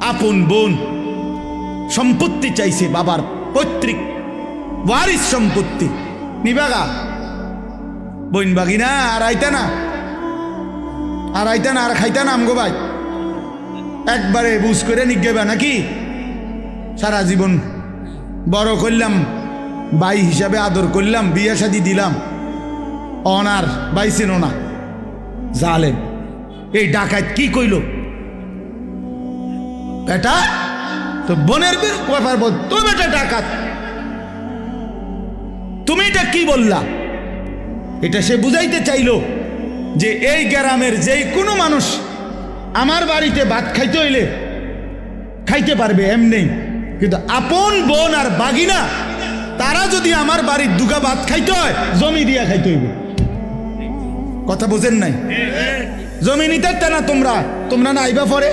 আপন বোন সম্পত্তি চাইছে, বাবার পৈতৃক ওয়ারিস সম্পত্তি নিবাগা বইন বাগি না, আর আইতা না, আর আইতা না, আর খাইতা না আমগো ভাই, একবারে বুঝ করে নিগেবা নাকি? সারা জীবন বড় করলাম, ভাই হিসাবে আদর করলাম, বিয়ে শাদি দিলাম, অনার বাইছেন না, জালেম। এই ডাকাত কি কইল? বেটা তো বোনের ব্যাপার বল, তো বেটা ডাকাত, তুমি এটা কি বললা? এটা সে বুঝাইতে চাইলো যে এই গ্রামের যেই কোনো মানুষ আমার বাড়িতে ভাত খাইতে হইলে খাইতে পারবে এমনি, কিন্তু আপন বোন আর বাগিনা তারা যদি আমার বাড়ির দুগা ভাত খাইতে হয় জমি দিয়া খাইতে হইব। কথা বোঝেন নাই? জমি নিতে না তোমরা, তোমরা না আইবা পরে